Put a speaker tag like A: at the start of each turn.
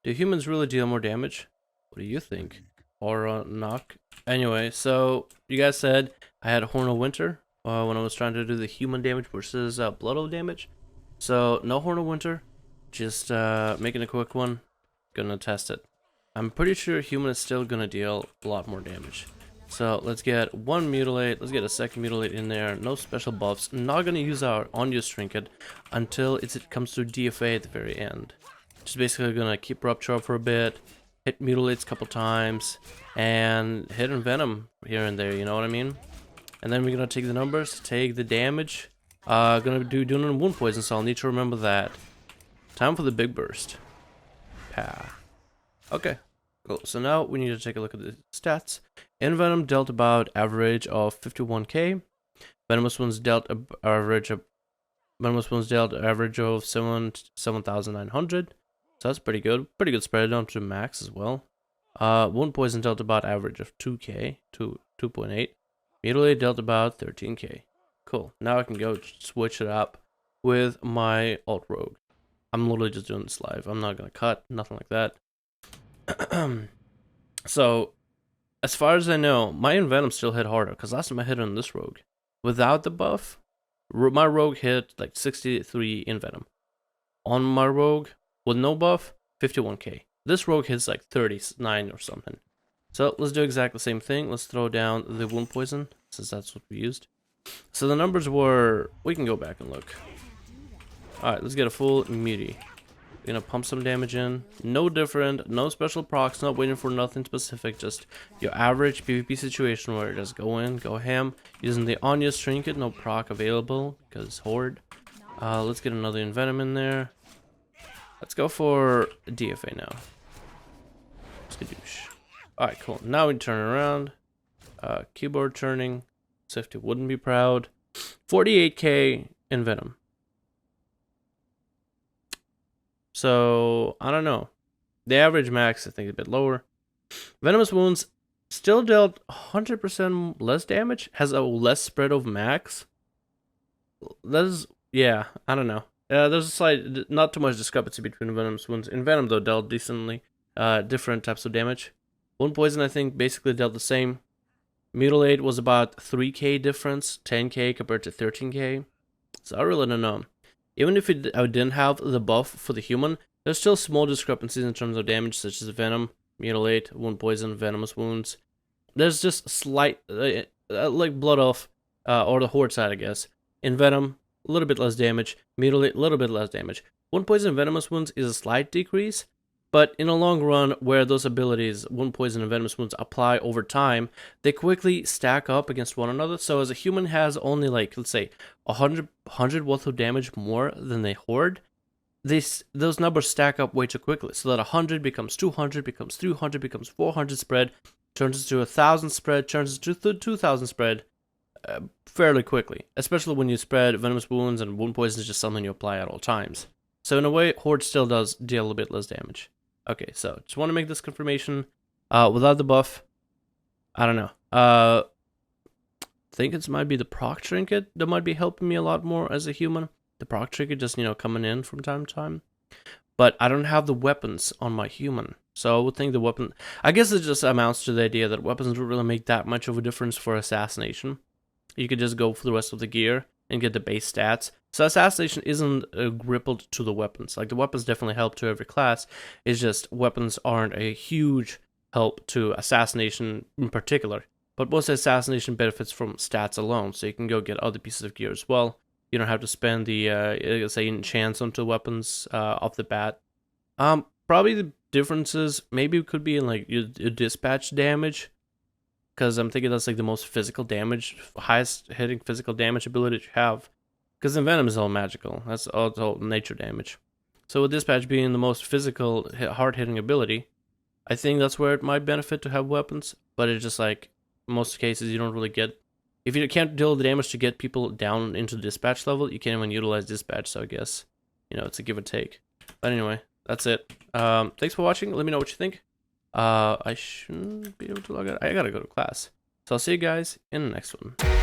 A: Do humans really deal more damage? What do you think? Or knock? Anyway, so you guys said I had Horn of Winter when I was trying to do the human damage versus Blood Oath damage. So no Horn of Winter, just making a quick one. Gonna test it. I'm pretty sure human is still gonna deal a lot more damage. So let's get one mutilate, let's get a second mutilate in there, no special buffs. Not gonna use our on-use trinket until it comes to DFA at the very end. Just basically gonna keep rupture up for a bit, hit mutilates a couple times, and hit envenom here and there, you know what I mean? And then we're gonna take the numbers, take the damage. Gonna doing a wound poison, so I'll need to remember that. Time for the big burst. Pa. Okay. Cool. So now we need to take a look at the stats. Envenom dealt about average of 51k. Venomous wounds dealt average of 7,900. So that's pretty good. Pretty good spread down to max as well. Wound poison dealt about average of 2k to 2.8. Mutilate dealt about 13k. Cool. Now I can go switch it up with my alt rogue. I'm literally just doing this live. I'm not gonna cut, nothing like that. So, as far as I know, my envenom still hit harder because last time I hit on this rogue, without the buff, my rogue hit like 63 envenom. On my rogue with no buff, 51k. This rogue hits like 39 or something. So let's do exactly the same thing. Let's throw down the wound poison since that's what we used. So the numbers were, we can go back and look. All right, let's get a full muti. We're gonna pump some damage in. No different, no special procs, not waiting for nothing specific, just your average PvP situation where you just go in, go ham. Using the Anya's trinket, no proc available because horde. Let's get another envenom in there. Let's go for DFA now. Skadoosh. Alright, cool. Now we turn around. Keyboard turning. Safety wouldn't be proud. 48k envenom. So, I don't know. The average max, I think, is a bit lower. Venomous wounds still dealt 100% less damage. Has a less spread of max. That is, yeah, I don't know. There's a slight, not too much discrepancy between venomous wounds. Envenom, though, dealt decently different types of damage. Wound poison, I think, basically dealt the same. Mutilate was about 3k difference, 10k compared to 13k. So I really don't know. Even if I didn't have the buff for the human, there's still small discrepancies in terms of damage, such as venom, mutilate, wound poison, venomous wounds. There's just slight, like blood off, or the horde side, I guess. In venom, a little bit less damage. Mutilate, a little bit less damage. Wound poison and venomous wounds is a slight decrease, but in the long run, where those abilities, wound poison and venomous wounds, apply over time, they quickly stack up against one another. So as a human has only, like, let's say, 100 worth of damage more than they horde, those numbers stack up way too quickly. So that 100 becomes 200, becomes 300, becomes 400 spread, turns into 1,000 spread, turns into 2,000 spread fairly quickly. Especially when you spread venomous wounds and wound poison is just something you apply at all times. So in a way, horde still does deal a bit less damage. Okay, so just want to make this confirmation. Without the buff, I don't know. I think it might be the proc trinket that might be helping me a lot more as a human. The proc trinket just, coming in from time to time. But I don't have the weapons on my human. So I would think the weapon... I guess it just amounts to the idea that weapons don't really make that much of a difference for assassination. You could just go for the rest of the gear and get the base stats. So assassination isn't rippled to the weapons. Like, the weapons definitely help to every class. It's just weapons aren't a huge help to assassination in particular. But most assassination benefits from stats alone, so you can go get other pieces of gear as well. You don't have to spend the, say, enchants onto weapons off the bat. Probably the differences maybe could be in, like, your dispatch damage. Because I'm thinking that's, like, the most physical damage, highest hitting physical damage ability you have. Because Envenom is all magical. That's all nature damage. So with Dispatch being the most physical, hard-hitting ability, I think that's where it might benefit to have weapons. But it's just like, in most cases, you don't really get... If you can't deal the damage to get people down into the Dispatch level, you can't even utilize Dispatch. So I guess, it's a give or take. But anyway, that's it. Thanks for watching. Let me know what you think. I shouldn't be able to log out. I gotta go to class. So I'll see you guys in the next one.